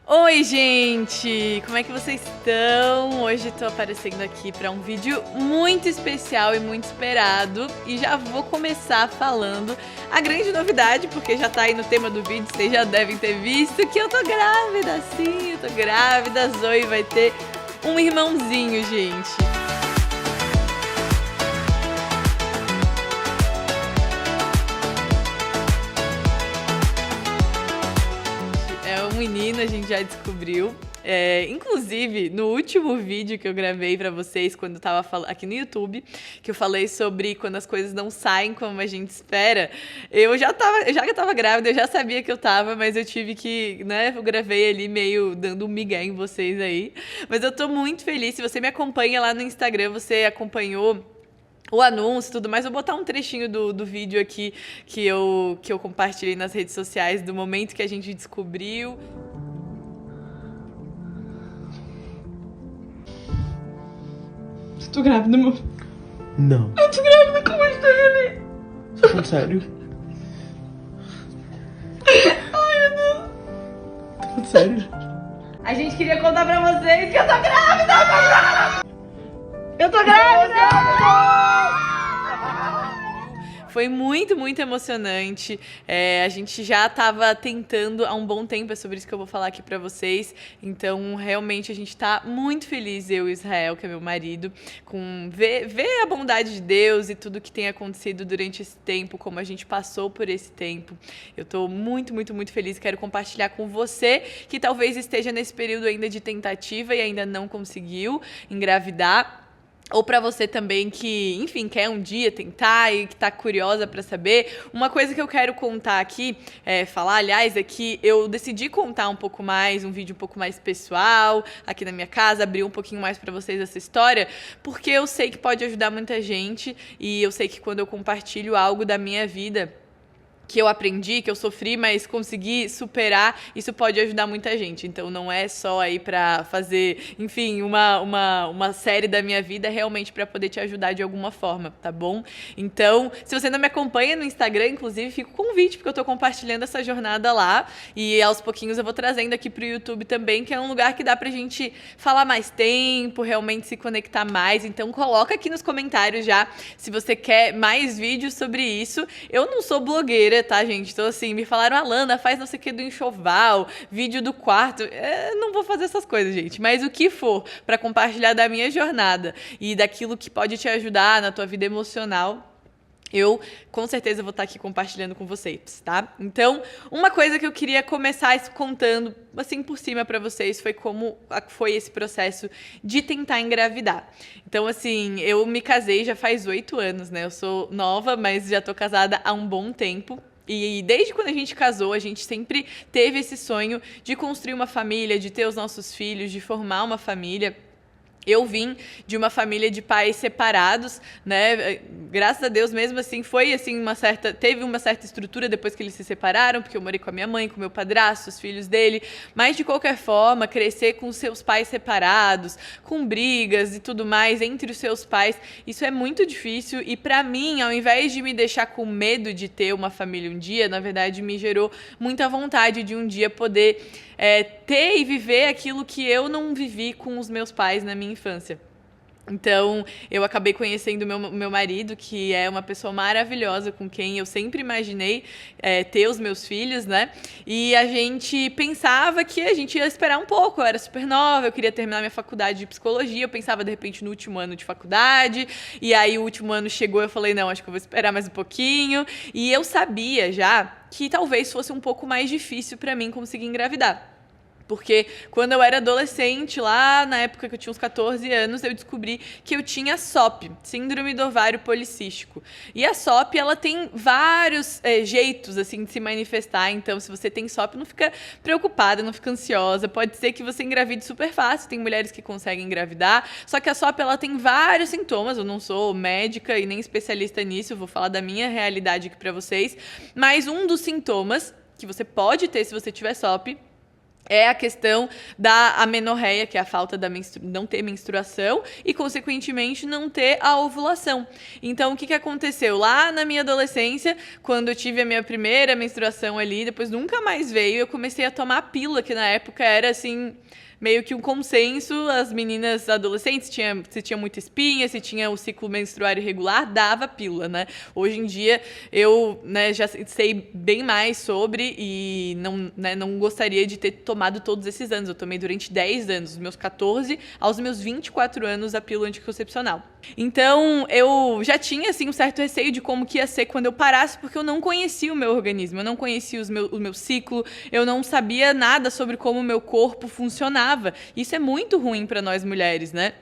Oi, gente! Como é que vocês estão? Hoje tô aparecendo aqui para um vídeo muito especial e muito esperado e já vou começar falando a grande novidade, porque já tá aí no tema do vídeo, vocês já devem ter visto que eu tô grávida, sim, eu tô grávida, a Zoe vai ter um irmãozinho, gente. É um menino, a gente já descobriu. Inclusive, no último vídeo que eu gravei pra vocês, quando eu tava aqui no YouTube, que eu falei sobre quando as coisas não saem como a gente espera, já que eu tava grávida, eu já sabia que eu tava, mas eu tive que, né, eu gravei ali meio dando um migué em vocês aí. Mas eu tô muito feliz, se você me acompanha lá no Instagram, você acompanhou o anúncio e tudo mais. Vou botar um trechinho do vídeo aqui que eu compartilhei nas redes sociais do momento que a gente descobriu. Eu tô grávida, amor. Não. Eu tô grávida com ele. Você tá falando sério? Ai, meu Deus. Tá falando sério? A gente queria contar pra vocês que eu tô grávida! Eu tô grávida! Foi muito, muito emocionante. A gente já estava tentando há um bom tempo, é sobre isso que eu vou falar aqui para vocês. Então, realmente, a gente está muito feliz, eu e Israel, que é meu marido, com ver a bondade de Deus e tudo que tem acontecido durante esse tempo, como a gente passou por esse tempo. Eu estou muito, muito, muito feliz. Quero compartilhar com você que talvez esteja nesse período ainda de tentativa e ainda não conseguiu engravidar. Ou para você também que, enfim, quer um dia tentar e que tá curiosa para saber. Uma coisa que eu quero contar aqui, aliás, é que eu decidi contar um pouco mais, um vídeo um pouco mais pessoal, aqui na minha casa, abrir um pouquinho mais para vocês essa história, porque eu sei que pode ajudar muita gente e eu sei que quando eu compartilho algo da minha vida, que eu aprendi, que eu sofri, mas consegui superar, isso pode ajudar muita gente. Então não é só aí pra fazer, enfim, uma série da minha vida, realmente pra poder te ajudar de alguma forma, tá bom? Então, se você não me acompanha no Instagram, inclusive, fica o convite, porque eu tô compartilhando essa jornada lá, e aos pouquinhos eu vou trazendo aqui pro YouTube também, que é um lugar que dá pra gente falar mais tempo, realmente se conectar mais. Então coloca aqui nos comentários já, se você quer mais vídeos sobre isso. Eu não sou blogueira, tá, gente? Então, assim, me falaram, Alana, faz não sei o que do enxoval, vídeo do quarto. Não vou fazer essas coisas, gente. Mas o que for pra compartilhar da minha jornada e daquilo que pode te ajudar na tua vida emocional, eu, com certeza, vou estar aqui compartilhando com vocês, tá? Então, uma coisa que eu queria começar contando, assim, por cima pra vocês, foi como foi esse processo de tentar engravidar. Então, assim, eu me casei já faz 8 anos, né? Eu sou nova, mas já tô casada há um bom tempo. E desde quando a gente casou, a gente sempre teve esse sonho de construir uma família, de ter os nossos filhos, de formar uma família. Eu vim de uma família de pais separados, né? Graças a Deus, mesmo assim, foi assim teve uma certa estrutura depois que eles se separaram, porque eu morei com a minha mãe, com meu padrasto, os filhos dele. Mas de qualquer forma, crescer com seus pais separados, com brigas e tudo mais entre os seus pais, isso é muito difícil. E pra mim, ao invés de me deixar com medo de ter uma família um dia, na verdade, me gerou muita vontade de um dia poder ter e viver aquilo que eu não vivi com os meus pais na minha infância. Então, eu acabei conhecendo meu marido, que é uma pessoa maravilhosa, com quem eu sempre imaginei ter os meus filhos, né? E a gente pensava que a gente ia esperar um pouco. Eu era super nova, eu queria terminar minha faculdade de psicologia, eu pensava, de repente, no último ano de faculdade, e aí o último ano chegou, eu falei, não, acho que eu vou esperar mais um pouquinho. E eu sabia já que talvez fosse um pouco mais difícil para mim conseguir engravidar. Porque quando eu era adolescente, lá na época que eu tinha uns 14 anos, eu descobri que eu tinha SOP, Síndrome do Ovário Policístico. E a SOP, ela tem vários jeitos, assim, de se manifestar. Então, se você tem SOP, não fica preocupada, não fica ansiosa. Pode ser que você engravide super fácil. Tem mulheres que conseguem engravidar. Só que a SOP, ela tem vários sintomas. Eu não sou médica e nem especialista nisso. Eu vou falar da minha realidade aqui pra vocês. Mas um dos sintomas que você pode ter se você tiver SOP é a questão da amenorreia, que é a falta da não ter menstruação e, consequentemente, não ter a ovulação. Então, o que aconteceu? Lá na minha adolescência, quando eu tive a minha primeira menstruação ali, depois nunca mais veio, eu comecei a tomar pílula, que na época era assim... meio que um consenso, as meninas adolescentes, se tinha muita espinha, se tinha o ciclo menstruário irregular, dava pílula, né? Hoje em dia, eu, né, já sei bem mais sobre e não, né, não gostaria de ter tomado todos esses anos. Eu tomei durante 10 anos, dos meus 14 aos meus 24 anos, a pílula anticoncepcional. Então, eu já tinha, assim, um certo receio de como que ia ser quando eu parasse, porque eu não conhecia o meu organismo, eu não conhecia o meu ciclo, eu não sabia nada sobre como o meu corpo funcionava. Isso é muito ruim para nós mulheres, né?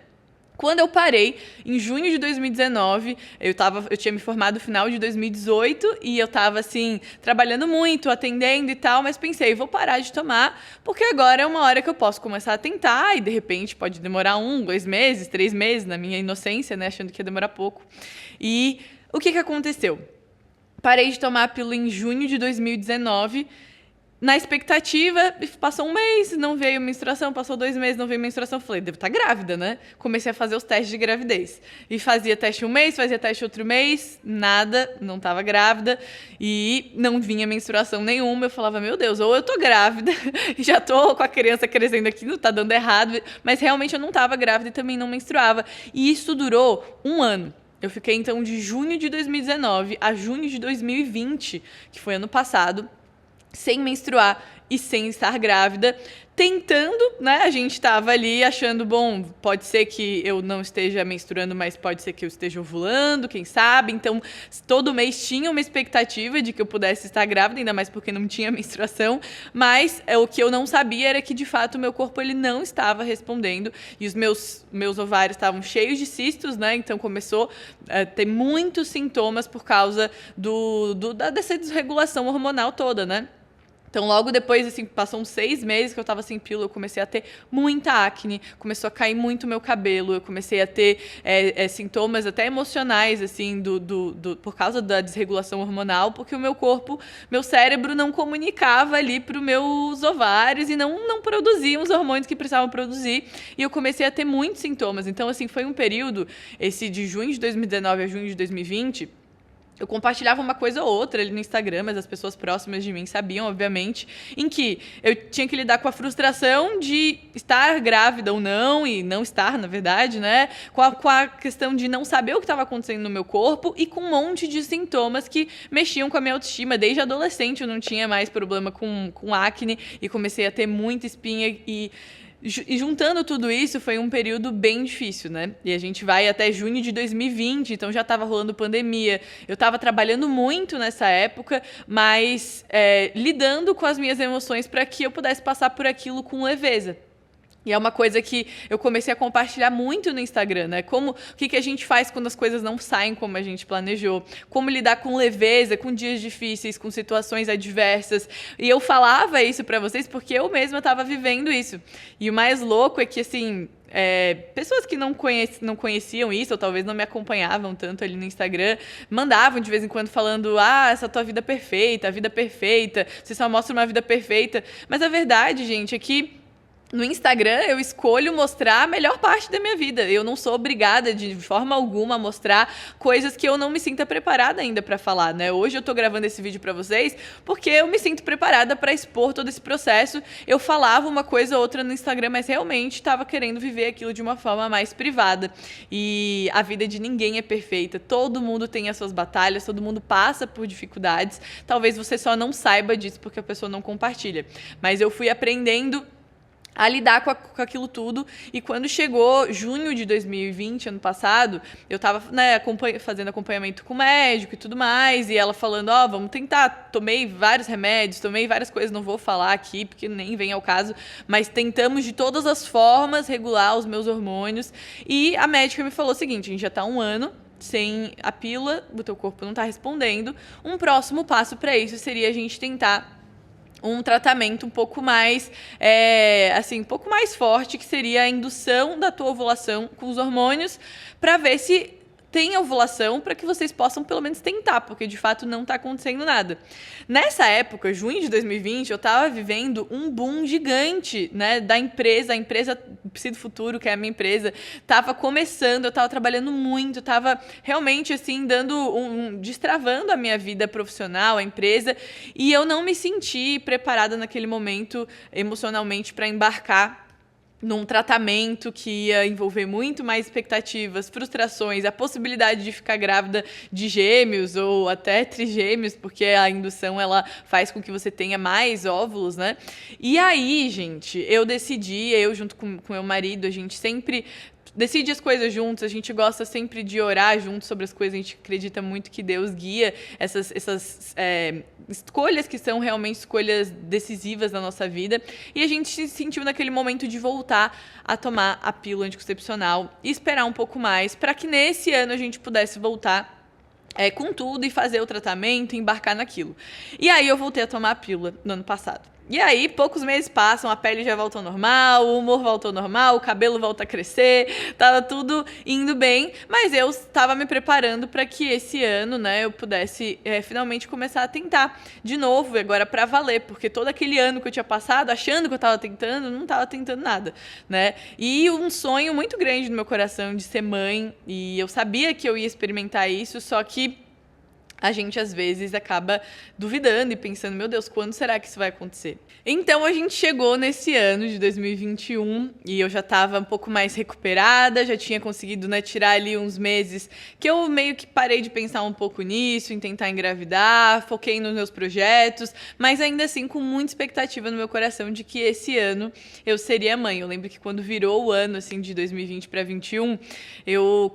Quando eu parei, em junho de 2019, eu tinha me formado no final de 2018 e eu tava, assim, trabalhando muito, atendendo e tal, mas pensei, vou parar de tomar, porque agora é uma hora que eu posso começar a tentar e, de repente, pode demorar 1, 2 meses, 3 meses, na minha inocência, né, achando que ia demorar pouco. E o que aconteceu? Parei de tomar a pílula em junho de 2019, na expectativa, passou 1 mês, não veio menstruação, passou 2 meses, não veio menstruação. Falei, devo estar grávida, né? Comecei a fazer os testes de gravidez. E fazia teste 1 mês, fazia teste outro mês, nada, não estava grávida. E não vinha menstruação nenhuma. Eu falava, meu Deus, ou eu tô grávida, já tô com a criança crescendo aqui, não tá dando errado. Mas realmente eu não estava grávida e também não menstruava. E isso durou 1 ano. Eu fiquei, então, de junho de 2019 a junho de 2020, que foi ano passado, sem menstruar e sem estar grávida, tentando, né? A gente estava ali achando, bom, pode ser que eu não esteja menstruando, mas pode ser que eu esteja ovulando, quem sabe? Então, todo mês tinha uma expectativa de que eu pudesse estar grávida, ainda mais porque não tinha menstruação, mas o que eu não sabia era que, de fato, o meu corpo ele não estava respondendo e os meus ovários estavam cheios de cistos, né? Então, começou a ter muitos sintomas por causa dessa desregulação hormonal toda, né? Então, logo depois, assim, passou uns 6 meses que eu tava sem pílula, eu comecei a ter muita acne, começou a cair muito meu cabelo, eu comecei a ter sintomas até emocionais, assim, por causa da desregulação hormonal, porque o meu corpo, meu cérebro não comunicava ali para os meus ovários e não produzia os hormônios que precisavam produzir, e eu comecei a ter muitos sintomas. Então, assim, foi um período, esse de junho de 2019 a junho de 2020, eu compartilhava uma coisa ou outra ali no Instagram, mas as pessoas próximas de mim sabiam, obviamente, em que eu tinha que lidar com a frustração de estar grávida ou não, e não estar, na verdade, né? Com a questão de não saber o que estava acontecendo no meu corpo e com um monte de sintomas que mexiam com a minha autoestima. Desde adolescente eu não tinha mais problema com acne e comecei a ter muita espinha e juntando tudo isso, foi um período bem difícil, né? E a gente vai até junho de 2020, então já estava rolando pandemia. Eu estava trabalhando muito nessa época, mas lidando com as minhas emoções para que eu pudesse passar por aquilo com leveza. E é uma coisa que eu comecei a compartilhar muito no Instagram, né? O que a gente faz quando as coisas não saem como a gente planejou. Como lidar com leveza, com dias difíceis, com situações adversas. E eu falava isso pra vocês porque eu mesma estava vivendo isso. E o mais louco é que, assim... pessoas que não conheciam isso, ou talvez não me acompanhavam tanto ali no Instagram, mandavam de vez em quando falando, essa tua vida perfeita, a vida perfeita, você só mostra uma vida perfeita. Mas a verdade, gente, é que no Instagram, eu escolho mostrar a melhor parte da minha vida. Eu não sou obrigada, de forma alguma, a mostrar coisas que eu não me sinta preparada ainda para falar, né? Hoje eu tô gravando esse vídeo para vocês porque eu me sinto preparada para expor todo esse processo. Eu falava uma coisa ou outra no Instagram, mas realmente estava querendo viver aquilo de uma forma mais privada. E a vida de ninguém é perfeita. Todo mundo tem as suas batalhas, todo mundo passa por dificuldades. Talvez você só não saiba disso porque a pessoa não compartilha. Mas eu fui aprendendo a lidar com aquilo tudo, e quando chegou junho de 2020, ano passado, eu tava, né, fazendo acompanhamento com o médico e tudo mais, e ela falando, vamos tentar, tomei vários remédios, tomei várias coisas, não vou falar aqui, porque nem vem ao caso, mas tentamos de todas as formas regular os meus hormônios, e a médica me falou o seguinte, a gente já tá 1 ano sem a pílula, o teu corpo não tá respondendo, um próximo passo para isso seria a gente tentar um tratamento um pouco mais, um pouco mais forte, que seria a indução da tua ovulação com os hormônios, para ver se tenha ovulação para que vocês possam pelo menos tentar, porque de fato não tá acontecendo nada. Nessa época, junho de 2020, eu tava vivendo um boom gigante, né, da empresa, a empresa Psi do Futuro, que é a minha empresa, tava começando, eu tava trabalhando muito, tava realmente assim destravando a minha vida profissional, a empresa, e eu não me senti preparada naquele momento emocionalmente para embarcar num tratamento que ia envolver muito mais expectativas, frustrações, a possibilidade de ficar grávida de gêmeos ou até trigêmeos, porque a indução ela faz com que você tenha mais óvulos, né? E aí, gente, eu junto com meu marido, a gente sempre decide as coisas juntos, a gente gosta sempre de orar juntos sobre as coisas, a gente acredita muito que Deus guia essas escolhas que são realmente escolhas decisivas na nossa vida, e a gente se sentiu naquele momento de voltar a tomar a pílula anticoncepcional e esperar um pouco mais, para que nesse ano a gente pudesse voltar com tudo e fazer o tratamento, embarcar naquilo. E aí eu voltei a tomar a pílula no ano passado. E aí, poucos meses passam, a pele já voltou ao normal, o humor voltou ao normal, o cabelo volta a crescer, tava tudo indo bem, mas eu estava me preparando para que esse ano, né, eu pudesse finalmente começar a tentar de novo, agora para valer, porque todo aquele ano que eu tinha passado, achando que eu estava tentando, não estava tentando nada, né? E um sonho muito grande no meu coração de ser mãe, e eu sabia que eu ia experimentar isso, só que a gente, às vezes, acaba duvidando e pensando, meu Deus, quando será que isso vai acontecer? Então, a gente chegou nesse ano de 2021 e eu já estava um pouco mais recuperada, já tinha conseguido, né, tirar ali uns meses que eu meio que parei de pensar um pouco nisso, em tentar engravidar, foquei nos meus projetos, mas ainda assim com muita expectativa no meu coração de que esse ano eu seria mãe. Eu lembro que quando virou o ano, assim, de 2020 para 2021, eu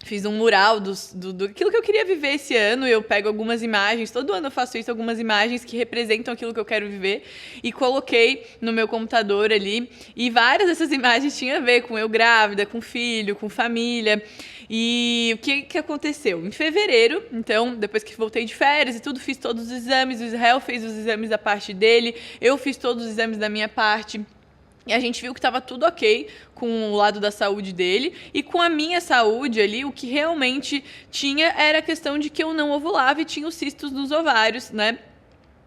fiz um mural daquilo que eu queria viver esse ano. Eu pego algumas imagens, todo ano eu faço isso, algumas imagens que representam aquilo que eu quero viver, e coloquei no meu computador ali, e várias dessas imagens tinham a ver com eu grávida, com filho, com família. E o que aconteceu? Em fevereiro, então, depois que voltei de férias e tudo, fiz todos os exames, o Israel fez os exames da parte dele, eu fiz todos os exames da minha parte, e a gente viu que estava tudo ok com o lado da saúde dele, e com a minha saúde ali, o que realmente tinha era a questão de que eu não ovulava e tinha os cistos nos ovários, né?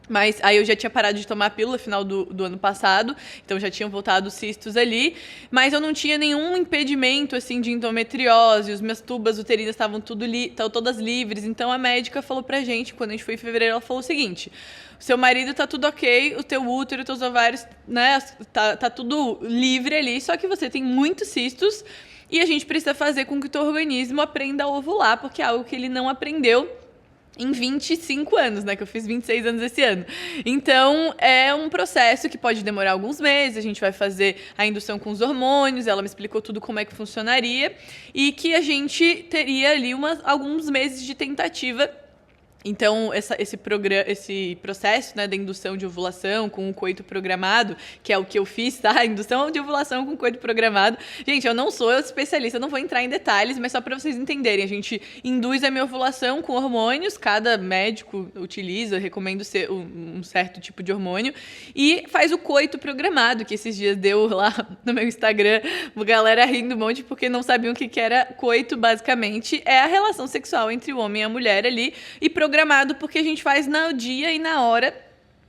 Mas aí eu já tinha parado de tomar a pílula no final do ano passado, então já tinham voltado os cistos ali, mas eu não tinha nenhum impedimento, assim, de endometriose, as minhas tubas uterinas estavam todas livres. Então a médica falou pra gente, quando a gente foi em fevereiro, ela falou o seguinte: seu marido tá tudo ok, o teu útero, os teus ovários, né, tá tudo livre ali, só que você tem muitos cistos e a gente precisa fazer com que o teu organismo aprenda a ovular, porque é algo que ele não aprendeu em 25 anos, né? Que eu fiz 26 anos esse ano. Então, é um processo que pode demorar alguns meses. A gente vai fazer a indução com os hormônios. Ela me explicou tudo como é que funcionaria. E que a gente teria ali alguns meses de tentativa. Então, esse processo, né, da indução de ovulação com o coito programado, que é o que eu fiz, tá? Indução de ovulação com coito programado. Gente, eu não sou especialista, não vou entrar em detalhes, mas só para vocês entenderem. A gente induz a minha ovulação com hormônios, cada médico utiliza, recomendo um certo tipo de hormônio, e faz o coito programado, que esses dias deu lá no meu Instagram, a galera rindo um monte porque não sabiam o que era coito. Basicamente, é a relação sexual entre o homem e a mulher ali, e programado porque a gente faz no dia e na hora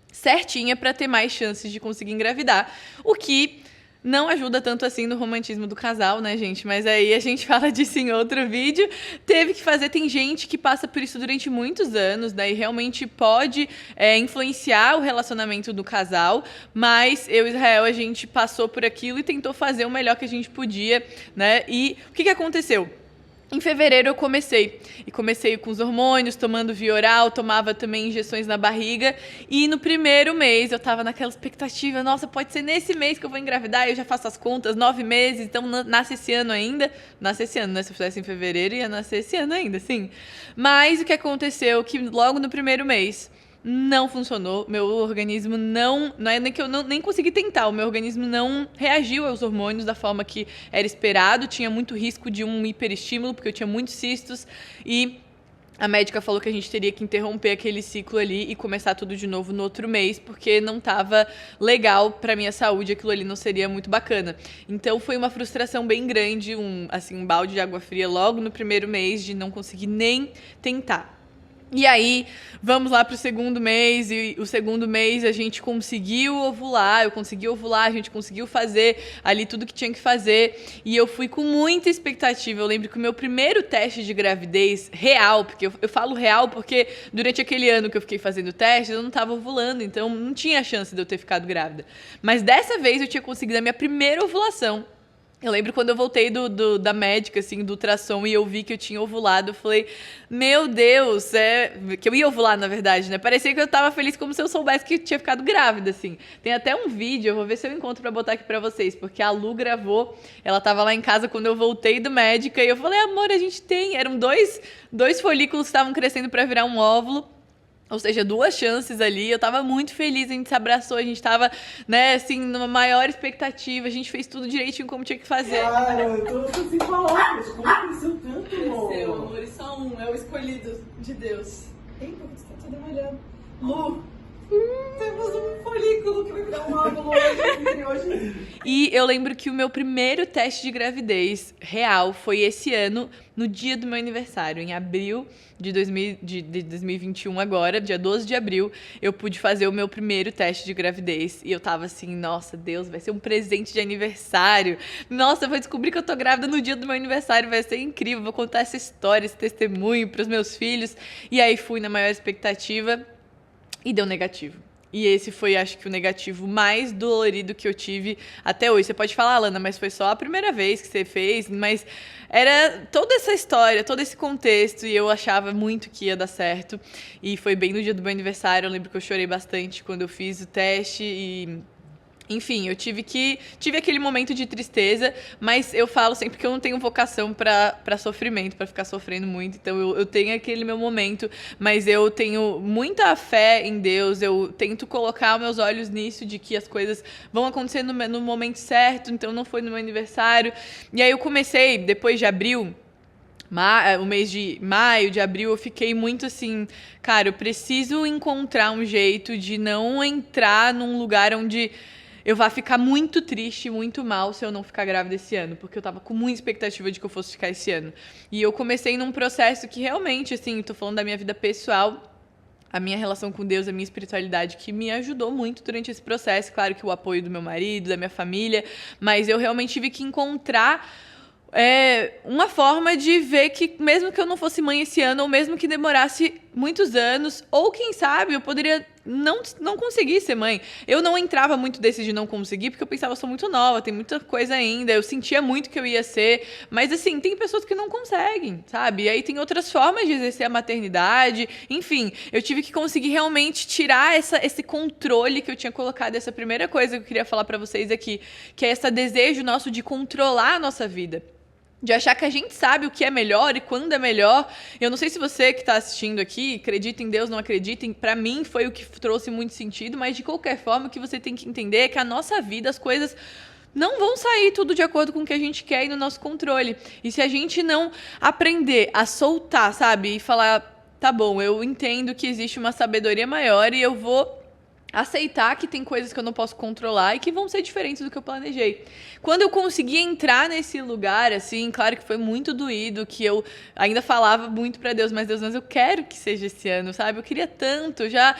certinha para ter mais chances de conseguir engravidar. O que não ajuda tanto assim no romantismo do casal, né, gente? Mas aí a gente fala disso em outro vídeo. Teve que fazer, tem gente que passa por isso durante muitos anos, né? E realmente pode influenciar o relacionamento do casal. Mas eu e Israel, a gente passou por aquilo e tentou fazer o melhor que a gente podia, né? E o que aconteceu? Em fevereiro eu comecei com os hormônios, tomando via oral, tomava também injeções na barriga, e no primeiro mês eu tava naquela expectativa, nossa, pode ser nesse mês que eu vou engravidar, eu já faço as contas, 9 meses, então nasce esse ano ainda, nasce esse ano, né, se eu fizesse em fevereiro ia nascer esse ano ainda, sim. Mas o que aconteceu, que logo no primeiro mês não funcionou, meu organismo não é nem que eu nem consegui tentar, o meu organismo não reagiu aos hormônios da forma que era esperado, tinha muito risco de um hiperestímulo, porque eu tinha muitos cistos, e A médica falou que a gente teria que interromper aquele ciclo ali e começar tudo de novo no outro mês, porque não estava legal para minha saúde, aquilo ali não seria muito bacana. Então foi uma frustração bem grande, um balde de água fria logo no primeiro mês de não conseguir nem tentar. E aí, vamos lá pro segundo mês, e o segundo mês a gente conseguiu ovular, eu consegui ovular, a gente conseguiu fazer ali tudo que tinha que fazer, e eu fui com muita expectativa. Eu lembro que o meu primeiro teste de gravidez real, porque eu falo real porque durante aquele ano que eu fiquei fazendo testes, eu não estava ovulando, então não tinha chance de eu ter ficado grávida. Mas dessa vez eu tinha conseguido a minha primeira ovulação. Eu lembro quando eu voltei da médica, assim, do ultrassom, e eu vi que eu tinha ovulado, eu falei, meu Deus, que eu ia ovular, na verdade, né? Parecia que eu tava feliz como se eu soubesse que eu tinha ficado grávida, assim. Tem até um vídeo, eu vou ver se eu encontro pra botar aqui pra vocês, porque a Lu gravou, ela tava lá em casa quando eu voltei do médica, e eu falei, amor, a gente tem, eram dois folículos que estavam crescendo pra virar um óvulo. Ou seja, 2 chances ali. Eu tava muito feliz, a gente se abraçou, a gente tava, né, assim, numa maior expectativa, a gente fez tudo direitinho como tinha que fazer. Cara, eu tô sem palavras. Como cresceu tanto, amor? Cresceu, amor, e só um, é o escolhido de Deus. Eita, você tá toda molhada. Lu, temos um folículo que vai virar um óvulo hoje. E eu lembro que o meu primeiro teste de gravidez real foi esse ano, no dia do meu aniversário, em abril de 2021 agora, dia 12 de abril, eu pude fazer o meu primeiro teste de gravidez. E eu tava assim, nossa, Deus, vai ser um presente de aniversário. Nossa, eu vou descobrir que eu tô grávida no dia do meu aniversário, vai ser incrível, vou contar essa história, esse testemunho pros meus filhos. E aí fui na maior expectativa e deu negativo. E esse foi, acho que, o negativo mais dolorido que eu tive até hoje. Você pode falar, Lana, mas foi só a primeira vez que você fez, mas era toda essa história, todo esse contexto, e eu achava muito que ia dar certo. E foi bem no dia do meu aniversário, eu lembro que eu chorei bastante quando eu fiz o teste e... Enfim, eu tive aquele momento de tristeza, mas eu falo sempre que eu não tenho vocação para sofrimento, para ficar sofrendo muito. Então eu tenho aquele meu momento, mas eu tenho muita fé em Deus. Eu tento colocar meus olhos nisso, de que as coisas vão acontecer no momento certo. Então não foi no meu aniversário. E aí eu comecei, depois de abril, o mês de maio, de abril, eu fiquei muito assim, cara, eu preciso encontrar um jeito de não entrar num lugar onde eu vou ficar muito triste, muito mal se eu não ficar grávida esse ano, porque eu tava com muita expectativa de que eu fosse ficar esse ano. E eu comecei num processo que realmente, assim, tô falando da minha vida pessoal, a minha relação com Deus, a minha espiritualidade, que me ajudou muito durante esse processo. Claro que o apoio do meu marido, da minha família, mas eu realmente tive que encontrar uma forma de ver que mesmo que eu não fosse mãe esse ano, ou mesmo que demorasse muitos anos, ou quem sabe eu poderia não conseguir ser mãe. Eu não entrava muito desse de não conseguir, porque eu pensava, eu sou muito nova, tem muita coisa ainda, eu sentia muito que eu ia ser, mas assim, tem pessoas que não conseguem, sabe? E aí tem outras formas de exercer a maternidade, enfim, eu tive que conseguir realmente tirar esse controle que eu tinha colocado, essa primeira coisa que eu queria falar pra vocês aqui, que é esse desejo nosso de controlar a nossa vida. De achar que a gente sabe o que é melhor e quando é melhor. Eu não sei se você que está assistindo aqui acredita em Deus, não acredita. Para mim foi o que trouxe muito sentido, mas de qualquer forma o que você tem que entender é que a nossa vida, as coisas não vão sair tudo de acordo com o que a gente quer e no nosso controle. E se a gente não aprender a soltar, sabe? E falar, tá bom, eu entendo que existe uma sabedoria maior e eu vou aceitar que tem coisas que eu não posso controlar e que vão ser diferentes do que eu planejei. Quando eu consegui entrar nesse lugar, assim, claro que foi muito doído, que eu ainda falava muito pra Deus, mas Deus, mas eu quero que seja esse ano, sabe? Eu queria tanto, já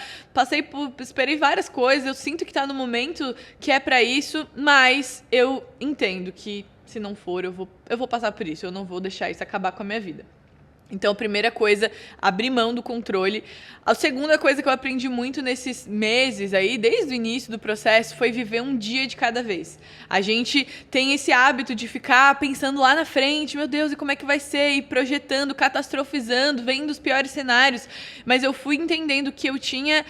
esperei várias coisas, eu sinto que tá no momento que é pra isso, mas eu entendo que se não for, eu vou passar por isso, eu não vou deixar isso acabar com a minha vida. Então, a primeira coisa, abrir mão do controle. A segunda coisa que eu aprendi muito nesses meses aí, desde o início do processo, foi viver um dia de cada vez. A gente tem esse hábito de ficar pensando lá na frente, meu Deus, e como é que vai ser? E projetando, catastrofizando, vendo os piores cenários. Mas eu fui entendendo que eu tinha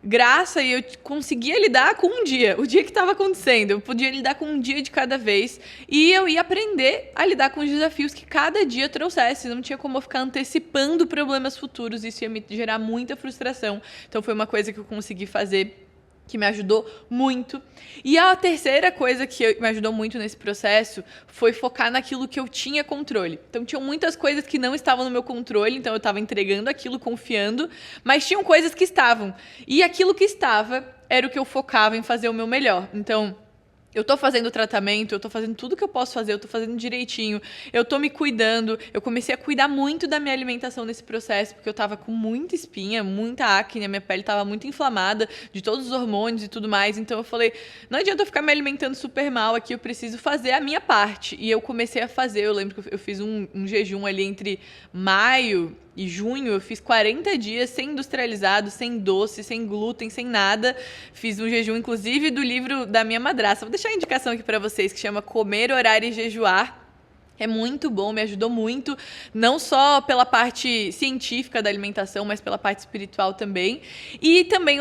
graça e eu conseguia lidar com um dia, o dia que estava acontecendo. Eu podia lidar com um dia de cada vez e eu ia aprender a lidar com os desafios que cada dia trouxesse. Não tinha como eu ficar antecipando problemas futuros, isso ia me gerar muita frustração. Então foi uma coisa que eu consegui fazer que me ajudou muito. E a terceira coisa que me ajudou muito nesse processo foi focar naquilo que eu tinha controle. Então, tinham muitas coisas que não estavam no meu controle, então eu estava entregando aquilo, confiando, mas tinham coisas que estavam. E aquilo que estava era o que eu focava em fazer o meu melhor. Então, eu tô fazendo tratamento, eu tô fazendo tudo que eu posso fazer, eu tô fazendo direitinho, eu tô me cuidando. Eu comecei a cuidar muito da minha alimentação nesse processo, porque eu tava com muita espinha, muita acne, a minha pele tava muito inflamada de todos os hormônios e tudo mais. Então eu falei, não adianta eu ficar me alimentando super mal aqui, eu preciso fazer a minha parte. E eu comecei a fazer, eu lembro que eu fiz um jejum ali entre maio e junho, eu fiz 40 dias sem industrializado, sem doce, sem glúten, sem nada. Fiz um jejum, inclusive, do livro da minha madrasta. Vou deixar a indicação aqui para vocês, que chama Comer, Orar e Jejuar. É muito bom, me ajudou muito, não só pela parte científica da alimentação, mas pela parte espiritual também. E também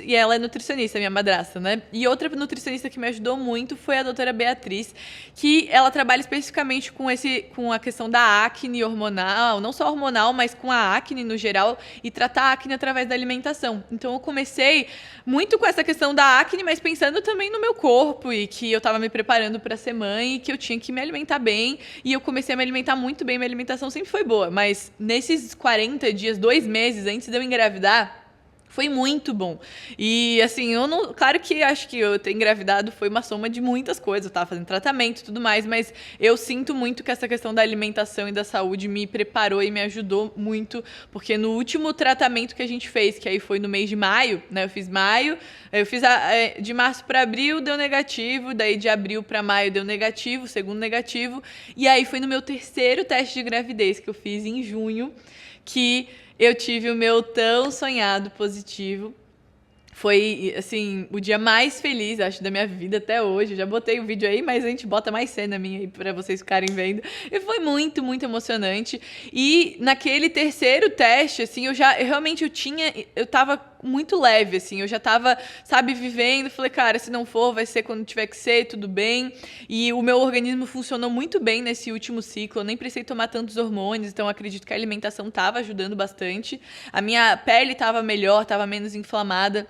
e ela é nutricionista, minha madrasta, né? E outra nutricionista que me ajudou muito foi a doutora Beatriz, que ela trabalha especificamente com a questão da acne hormonal, não só hormonal, mas com a acne no geral, e tratar a acne através da alimentação. Então eu comecei muito com essa questão da acne, mas pensando também no meu corpo, e que eu estava me preparando para ser mãe, e que eu tinha que me alimentar bem. E eu comecei a me alimentar muito bem, minha alimentação sempre foi boa, mas nesses 40 dias, 2 meses antes de eu engravidar, foi muito bom. E assim, claro que acho que eu ter engravidado foi uma soma de muitas coisas, eu tava fazendo tratamento e tudo mais, mas eu sinto muito que essa questão da alimentação e da saúde me preparou e me ajudou muito, porque no último tratamento que a gente fez, que aí foi no mês de maio, né, eu fiz de março para abril, deu negativo, daí de abril para maio deu negativo, segundo negativo, e aí foi no meu terceiro teste de gravidez que eu fiz em junho, que eu tive o meu tão sonhado positivo. Foi, assim, o dia mais feliz, acho, da minha vida até hoje. Eu já botei o vídeo aí, mas a gente bota mais cena minha aí pra vocês ficarem vendo. E foi muito, muito emocionante. E naquele terceiro teste, assim, eu tava muito leve, assim. Eu já tava, sabe, vivendo. Falei, cara, se não for, vai ser quando tiver que ser, tudo bem. E o meu organismo funcionou muito bem nesse último ciclo. Eu nem precisei tomar tantos hormônios, então acredito que a alimentação tava ajudando bastante. A minha pele tava melhor, tava menos inflamada.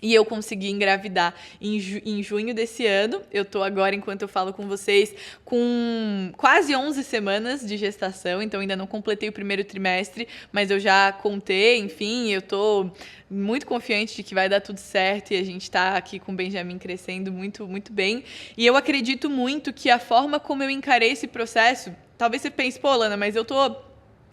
E eu consegui engravidar em junho desse ano. Eu tô agora, enquanto eu falo com vocês, com quase 11 semanas de gestação. Então, ainda não completei o primeiro trimestre, mas eu já contei, enfim. Eu tô muito confiante de que vai dar tudo certo. E a gente tá aqui com o Benjamin crescendo muito, muito bem. E eu acredito muito que a forma como eu encarei esse processo... Talvez você pense, pô, Lana, mas eu tô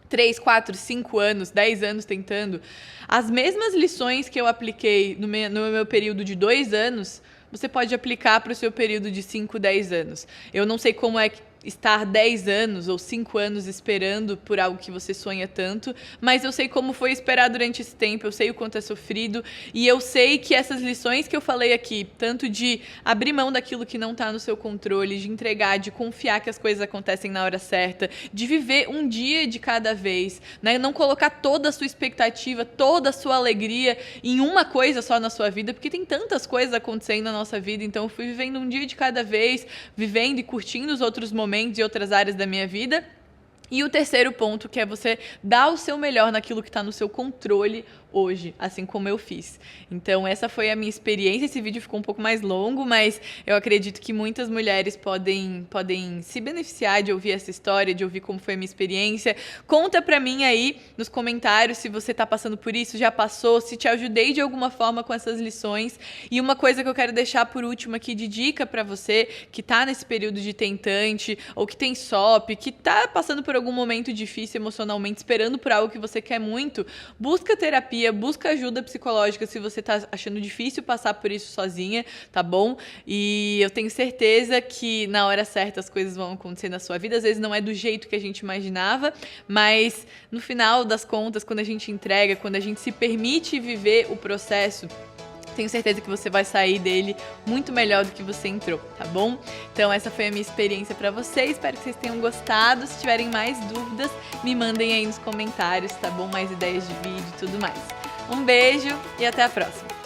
3, 4, 5 anos, 10 anos tentando, as mesmas lições que eu apliquei no meu período de 2 anos, você pode aplicar para o seu período de 5, 10 anos. Eu não sei como é estar 10 anos ou 5 anos esperando por algo que você sonha tanto, mas eu sei como foi esperar durante esse tempo, eu sei o quanto é sofrido, e eu sei que essas lições que eu falei aqui, tanto de abrir mão daquilo que não está no seu controle, de entregar, de confiar que as coisas acontecem na hora certa, de viver um dia de cada vez, né? Não colocar toda a sua expectativa, toda a sua alegria em uma coisa só na sua vida, porque tem tantas coisas acontecendo na nossa vida, então eu fui vivendo um dia de cada vez, vivendo e curtindo os outros momentos e outras áreas da minha vida. E o terceiro ponto, que é você dar o seu melhor naquilo que está no seu controle hoje, assim como eu fiz. Então, essa foi a minha experiência. Esse vídeo ficou um pouco mais longo, mas eu acredito que muitas mulheres podem se beneficiar de ouvir essa história, de ouvir como foi a minha experiência. Conta pra mim aí nos comentários se você tá passando por isso, já passou, se te ajudei de alguma forma com essas lições. E uma coisa que eu quero deixar por último aqui de dica pra você que tá nesse período de tentante, ou que tem SOP, que tá passando por algum momento difícil emocionalmente, esperando por algo que você quer muito, busca terapia, busca ajuda psicológica se você tá achando difícil passar por isso sozinha, tá bom? E eu tenho certeza que na hora certa as coisas vão acontecer na sua vida. Às vezes não é do jeito que a gente imaginava, mas no final das contas, quando a gente entrega, quando a gente se permite viver o processo, tenho certeza que você vai sair dele muito melhor do que você entrou, tá bom? Então essa foi a minha experiência pra vocês, espero que vocês tenham gostado. Se tiverem mais dúvidas, me mandem aí nos comentários, tá bom? Mais ideias de vídeo e tudo mais. Um beijo e até a próxima!